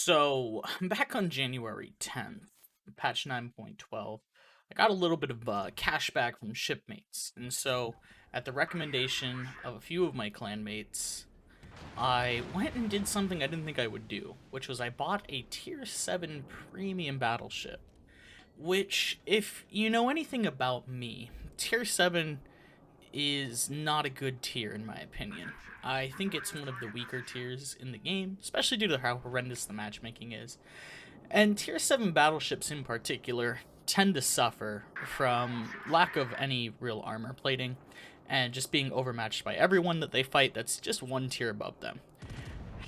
So, back on January 10th, patch 9.12, I got a little bit of cash back from shipmates. And so, at the recommendation of a few of my clanmates, I went and did something I didn't think I would do, which was I bought a Tier 7 premium battleship. Which, if you know anything about me, Tier 7 is not a good tier in my opinion. I think it's one of the weaker tiers in the game, especially due to how horrendous the matchmaking is. And tier 7 battleships in particular tend to suffer from lack of any real armor plating and just being overmatched by everyone that they fight that's just one tier above them.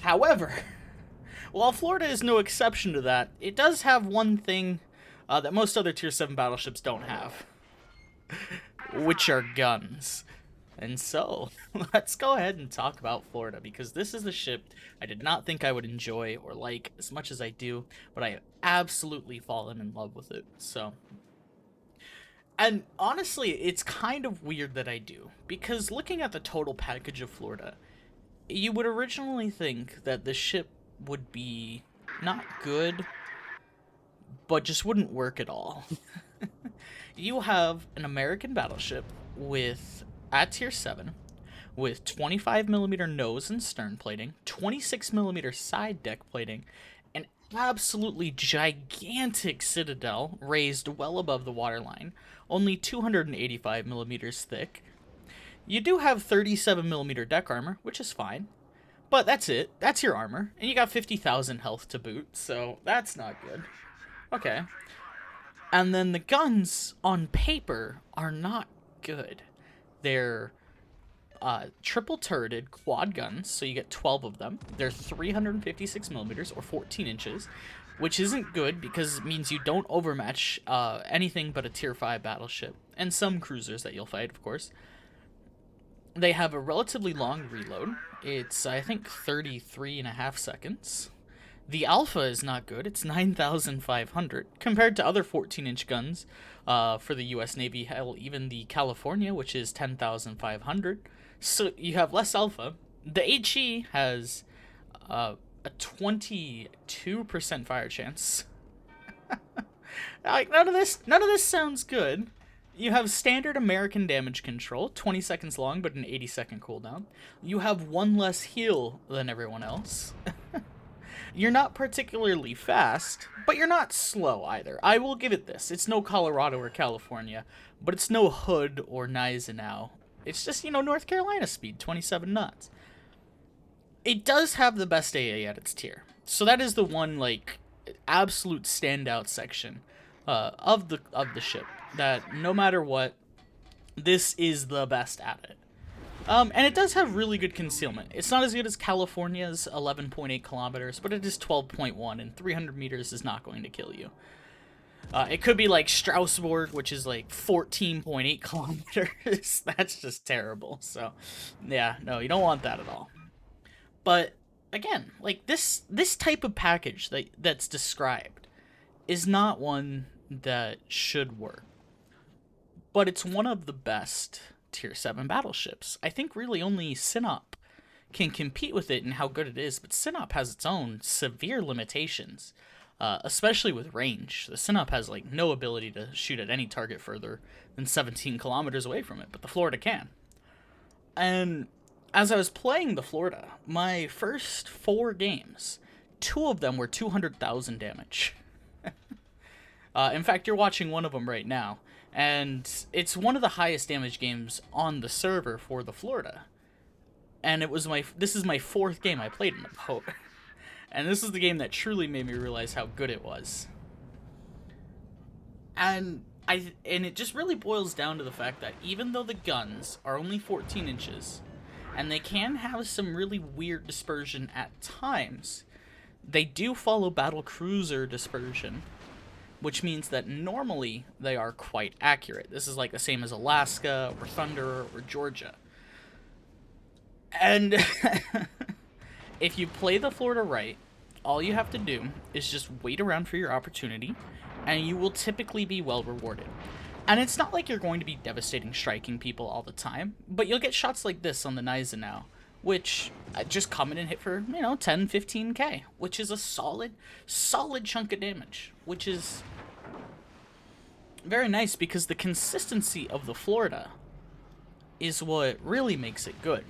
However, while Florida is no exception to that, it does have one thing that most other tier 7 battleships don't have, which are guns. And so, let's go ahead and talk about Florida, because this is the ship I did not think I would enjoy or like as much as I do, but I have absolutely fallen in love with it. So, and honestly, it's kind of weird that I do, because looking at the total package of Florida, you would originally think that the ship would be not good, but just wouldn't work at all. You have an American battleship with at tier 7 with 25mm nose and stern plating, 26mm side deck plating, an absolutely gigantic citadel raised well above the waterline, only 285mm thick. You do have 37mm deck armor, which is fine, but that's it. That's your armor, and you got 50,000 health to boot, so that's not good. Okay. And then the guns on paper are not good. They're triple turreted quad guns, so you get 12 of them. They're 356 millimeters or 14 inches, which isn't good because it means you don't overmatch anything but a tier 5 battleship and some cruisers that you'll fight, of course. They have a relatively long reload. It's, I think, 33 and a half seconds. The Alpha is not good. It's 9,500 compared to other 14-inch guns for the U.S. Navy. Hell, even the California, which is 10,500. So you have less Alpha. The HE has a 22% fire chance. Like none of this sounds good. You have standard American damage control, 20 seconds long, but an 80-second cooldown. You have one less heal than everyone else. You're not particularly fast, but you're not slow either. I will give it this. It's no Colorado or California, but it's no Hood or Gneisenau. It's just, North Carolina speed, 27 knots. It does have the best AA at its tier. So that is the one, absolute standout section of the ship. That no matter what, this is the best at it. And it does have really good concealment. It's not as good as California's 11.8 kilometers, but it is 12.1, and 300 meters is not going to kill you. It could be like Strasbourg, which is like 14.8 kilometers. That's just terrible. So, yeah, no, you don't want that at all. But again, this type of package that's described is not one that should work. But it's one of the best tier 7 battleships. I think really only Sinop can compete with it in how good it is, but Sinop has its own severe limitations, especially with range. The Sinop has no ability to shoot at any target further than 17 kilometers away from it, but the Florida can. And as I was playing the Florida, my first 4 games, 2 of them were 200,000 damage. In fact, you're watching one of them right now. And it's one of the highest damage games on the server for the Florida. And this is my 4th game I played in the boat. And this is the game that truly made me realize how good it was. And it just really boils down to the fact that even though the guns are only 14 inches, and they can have some really weird dispersion at times, they do follow battle cruiser dispersion, which means that normally they are quite accurate. This is the same as Alaska or Thunder or Georgia. And if you play the Florida right, all you have to do is just wait around for your opportunity, and you will typically be well rewarded. And it's not like you're going to be devastating striking people all the time, but you'll get shots like this on the Gneisenau, which just come in and hit for, 10, 15k, which is a solid chunk of damage, which is very nice because the consistency of the Florida is what really makes it good.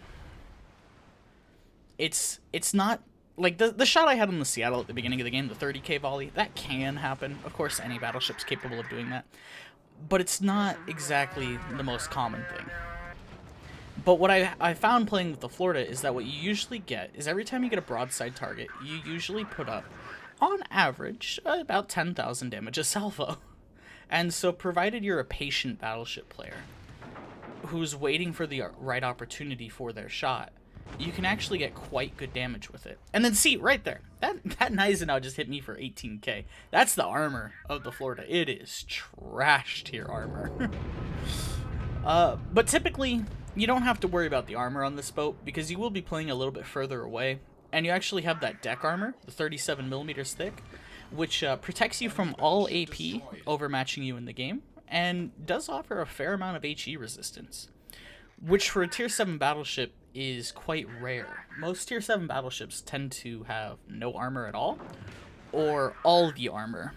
It's not like the shot I had on the Seattle at the beginning of the game, the 30k volley, that can happen. Of course, any battleship's capable of doing that. But it's not exactly the most common thing. But what I found playing with the Florida is that what you usually get is every time you get a broadside target, you usually put up, on average, about 10,000 damage a salvo. And so provided you're a patient battleship player who's waiting for the right opportunity for their shot, you can actually get quite good damage with it. And then see, right there, that Gneisenau just hit me for 18k. That's the armor of the Florida. It is trash tier armor. But typically, you don't have to worry about the armor on this boat because you will be playing a little bit further away. And you actually have that deck armor, the 37mm thick, which protects you from all AP overmatching you in the game, and does offer a fair amount of HE resistance, which for a tier 7 battleship is quite rare. Most tier 7 battleships tend to have no armor at all, or all the armor.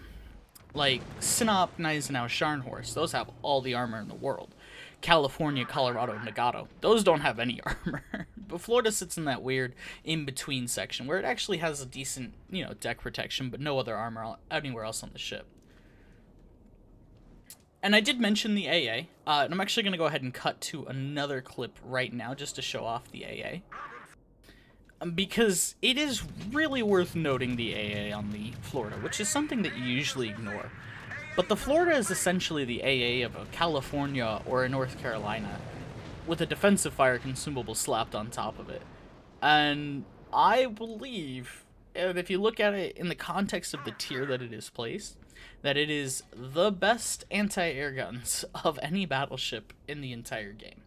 Like Sinop, Gneisenau, Scharnhorst, those have all the armor in the world. California, Colorado, Nagato, those don't have any armor. But Florida sits in that weird in-between section where it actually has a decent, deck protection, but no other armor anywhere else on the ship. And I did mention the AA, and I'm actually going to go ahead and cut to another clip right now just to show off the AA. Because it is really worth noting the AA on the Florida, which is something that you usually ignore. But the Florida is essentially the AA of a California or a North Carolina, with a defensive fire consumable slapped on top of it. And I believe, if you look at it in the context of the tier that it is placed, that it is the best anti-air guns of any battleship in the entire game.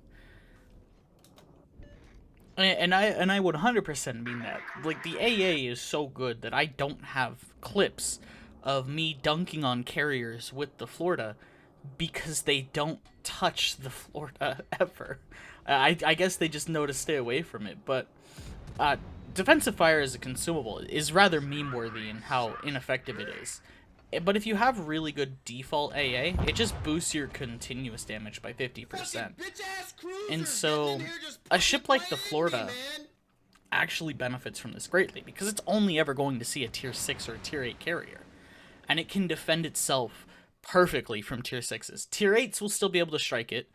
And I would 100% mean that. Like, the AA is so good that I don't have clips of me dunking on carriers with the Florida because they don't touch the Florida ever. I guess they just know to stay away from it, but defensive fire as a consumable is rather meme-worthy in how ineffective it is. But if you have really good default AA, it just boosts your continuous damage by 50%. And so, a ship like the Florida actually benefits from this greatly, because it's only ever going to see a tier 6 or a tier 8 carrier. And it can defend itself perfectly from tier 6s. Tier 8s will still be able to strike it,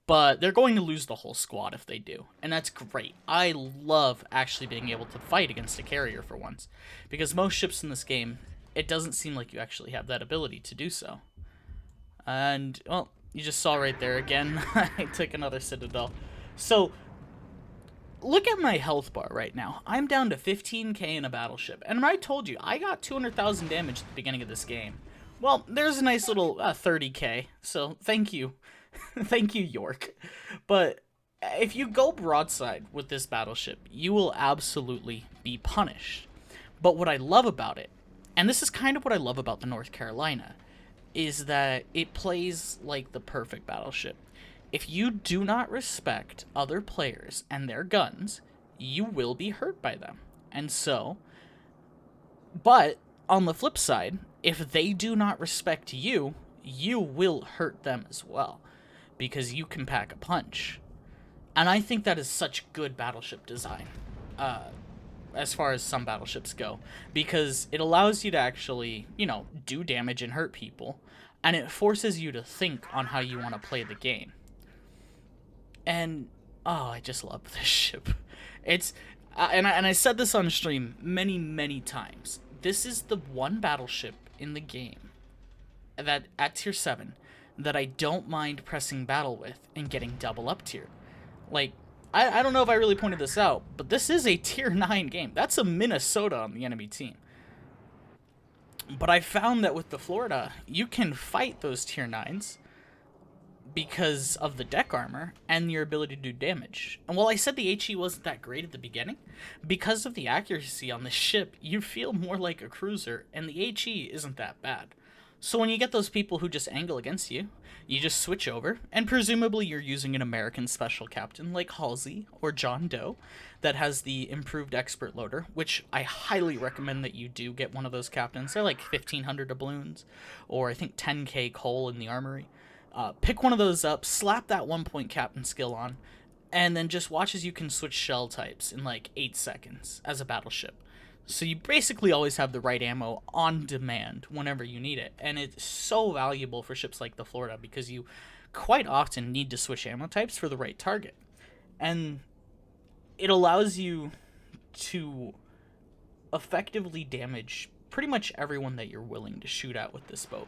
but they're going to lose the whole squad if they do. And that's great. I love actually being able to fight against a carrier for once, because most ships in this game, it doesn't seem like you actually have that ability to do so. And, well, you just saw right there again, I took another Citadel. So, look at my health bar right now. I'm down to 15k in a battleship. And I told you, I got 200,000 damage at the beginning of this game. Well, there's a nice little 30k, so thank you. Thank you, York. But if you go broadside with this battleship, you will absolutely be punished. But what I love about it, and this is kind of what I love about the North Carolina, is that it plays like the perfect battleship. If you do not respect other players and their guns, you will be hurt by them. And so, but on the flip side, if they do not respect you, you will hurt them as well, because you can pack a punch. And I think that is such good battleship design. As far as some battleships go, because it allows you to actually, do damage and hurt people, and it forces you to think on how you want to play the game. And, oh, I just love this ship. It's, and I said this on stream many, many times. This is the one battleship in the game that, at tier 7, that I don't mind pressing battle with and getting double up tier. Like, I don't know if I really pointed this out, but this is a tier 9 game. That's a Minnesota on the enemy team. But I found that with the Florida, you can fight those tier 9s because of the deck armor and your ability to do damage. And while I said the HE wasn't that great at the beginning, because of the accuracy on this ship, you feel more like a cruiser, and the HE isn't that bad. So when you get those people who just angle against you, you just switch over, and presumably you're using an American special captain like Halsey or John Doe that has the improved expert loader, which I highly recommend that you do get one of those captains. They're like 1,500 doubloons, or I think 10k coal in the armory. Pick one of those up, slap that 1 point captain skill on, and then just watch as you can switch shell types in like 8 seconds as a battleship. So you basically always have the right ammo on demand whenever you need it. And it's so valuable for ships like the Florida because you quite often need to switch ammo types for the right target. And it allows you to effectively damage pretty much everyone that you're willing to shoot at with this boat.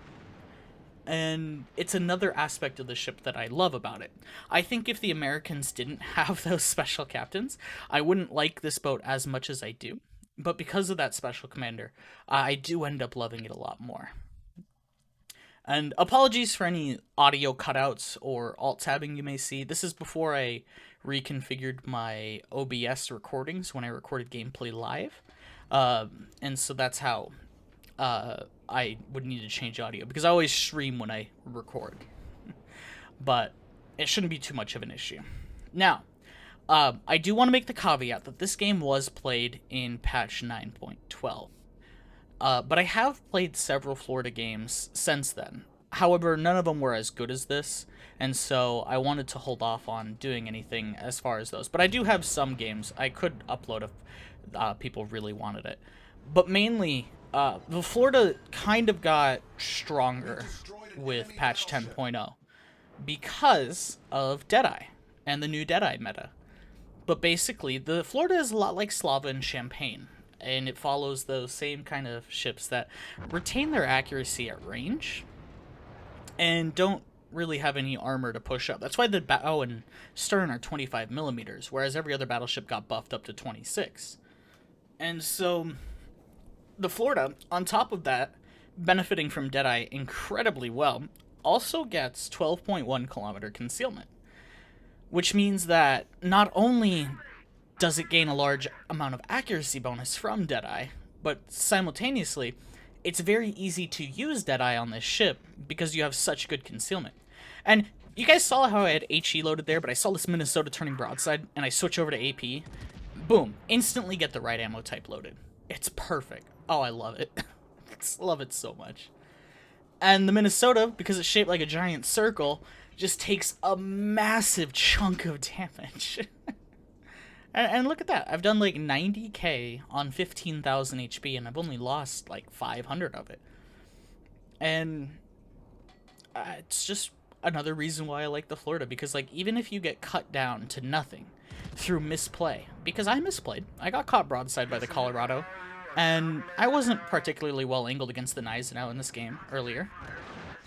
And it's another aspect of the ship that I love about it. I think if the Americans didn't have those special captains, I wouldn't like this boat as much as I do. But because of that special commander, I do end up loving it a lot more. And apologies for any audio cutouts or alt tabbing you may see. This is before I reconfigured my OBS recordings when I recorded gameplay live. And so that's how I would need to change audio because I always stream when I record. But it shouldn't be too much of an issue. Now, I do want to make the caveat that this game was played in patch 9.12. But I have played several Florida games since then. However, none of them were as good as this, and so I wanted to hold off on doing anything as far as those. But I do have some games I could upload if people really wanted it. But mainly, the Florida kind of got stronger with patch 10.0 because of Deadeye and the new Deadeye meta. But basically, the Florida is a lot like Slava and Champagne, and it follows those same kind of ships that retain their accuracy at range and don't really have any armor to push up. That's why the bow and stern are 25 millimeters, whereas every other battleship got buffed up to 26. And so the Florida, on top of that, benefiting from Deadeye incredibly well, also gets 12.1 kilometer concealment, which means that not only does it gain a large amount of accuracy bonus from Deadeye, but simultaneously, it's very easy to use Deadeye on this ship because you have such good concealment. And you guys saw how I had HE loaded there, but I saw this Minnesota turning broadside, and I switch over to AP. Boom, instantly get the right ammo type loaded. It's perfect. Oh, I love it. I love it so much. And the Minnesota, because it's shaped like a giant circle, just takes a massive chunk of damage. And look at that. I've done like 90k on 15,000 HP, and I've only lost like 500 of it. And it's just another reason why I like the Florida, because like even if you get cut down to nothing through misplay, because I misplayed. I got caught broadside by the Colorado, and I wasn't particularly well angled against the Gneisenau in this game earlier.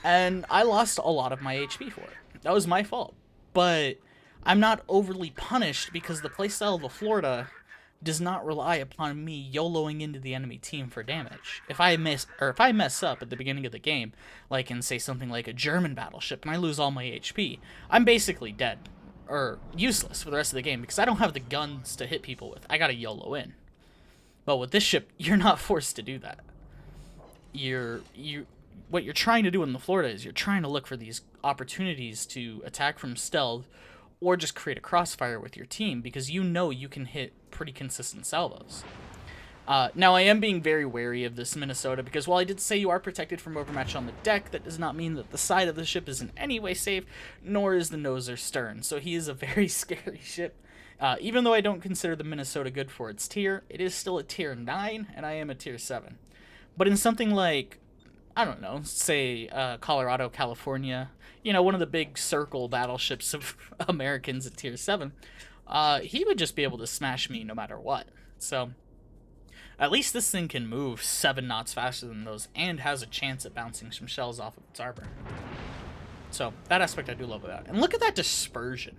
And I lost a lot of my HP for it. That was my fault. But I'm not overly punished because the playstyle of the Florida does not rely upon me YOLOing into the enemy team for damage. If I mess up at the beginning of the game, like in say something like a German battleship, and I lose all my HP, I'm basically dead or useless for the rest of the game because I don't have the guns to hit people with. I gotta YOLO in. But with this ship, you're not forced to do that. What you're trying to do in the Florida is you're trying to look for these opportunities to attack from stealth or just create a crossfire with your team because you know you can hit pretty consistent salvos. Now, I am being very wary of this Minnesota because while I did say you are protected from overmatch on the deck, that does not mean that the side of the ship is in any way safe, nor is the nose or stern. So he is a very scary ship. Even though I don't consider the Minnesota good for its tier, it is still a tier 9, and I am a tier 7. But in something like, I don't know, say Colorado, California, you know, one of the big circle battleships of Americans at tier 7, he would just be able to smash me no matter what. So at least this thing can move 7 knots faster than those and has a chance at bouncing some shells off of its armor. So that aspect I do love about it. And look at that dispersion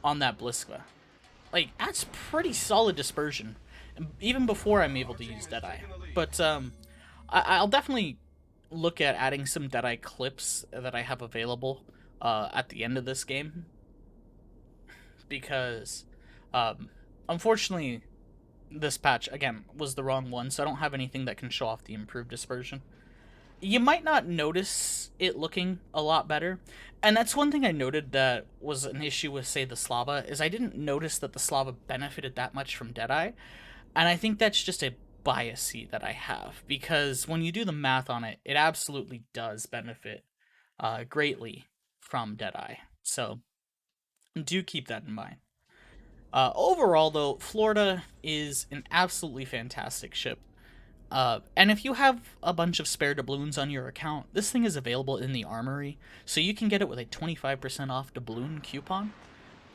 on that Bliska. Like, that's pretty solid dispersion, even before I'm able to use Deadeye. But I'll definitely look at adding some Deadeye clips that I have available at the end of this game. Because, unfortunately, this patch, again, was the wrong one, so I don't have anything that can show off the improved dispersion. You might not notice it looking a lot better. And that's one thing I noted that was an issue with, say, the Slava, is I didn't notice that the Slava benefited that much from Deadeye. And I think that's just a biasy that I have, because when you do the math on it, it absolutely does benefit greatly from Deadeye. So do keep that in mind. Overall, though, Florida is an absolutely fantastic ship. And if you have a bunch of spare doubloons on your account, this thing is available in the armory, so you can get it with a 25% off doubloon coupon.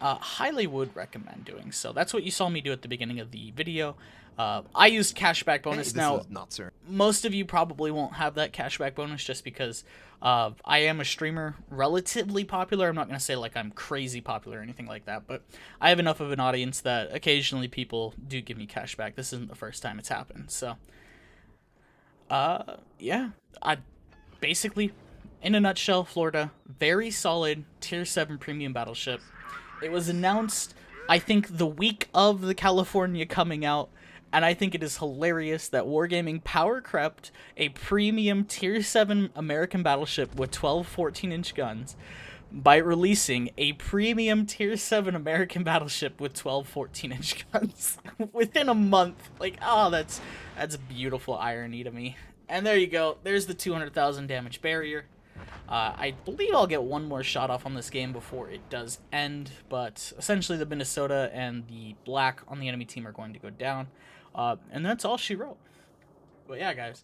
Highly would recommend doing so. That's what you saw me do at the beginning of the video. I used cashback bonus. Hey, Now, this is not sir. most of you probably won't have that cashback bonus just because I am a streamer relatively popular. I'm not going to say like I'm crazy popular or anything like that, but I have enough of an audience that occasionally people do give me cashback. This isn't the first time it's happened. So, yeah, I basically, in a nutshell, Florida, very solid tier 7 premium battleship. It was announced, I think, the week of the California coming out, and I think it is hilarious that Wargaming power crept a premium tier 7 American battleship with 12 14-inch guns by releasing a premium tier 7 American battleship with 12 14-inch guns within a month. Like, oh, that's beautiful irony to me. And there you go. There's the 200,000 damage barrier. I believe I'll get one more shot off on this game before it does end, but essentially the Minnesota and the black on the enemy team are going to go down. And that's all she wrote. But yeah, guys,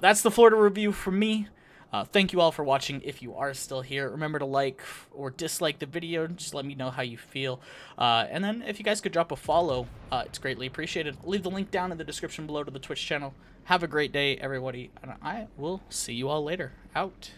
that's the Florida review from me. Thank you all for watching. If you are still here, remember to like or dislike the video. Just let me know how you feel. And then if you guys could drop a follow, it's greatly appreciated. I'll leave the link down in the description below to the Twitch channel. Have a great day, everybody, and I will see you all later. Out.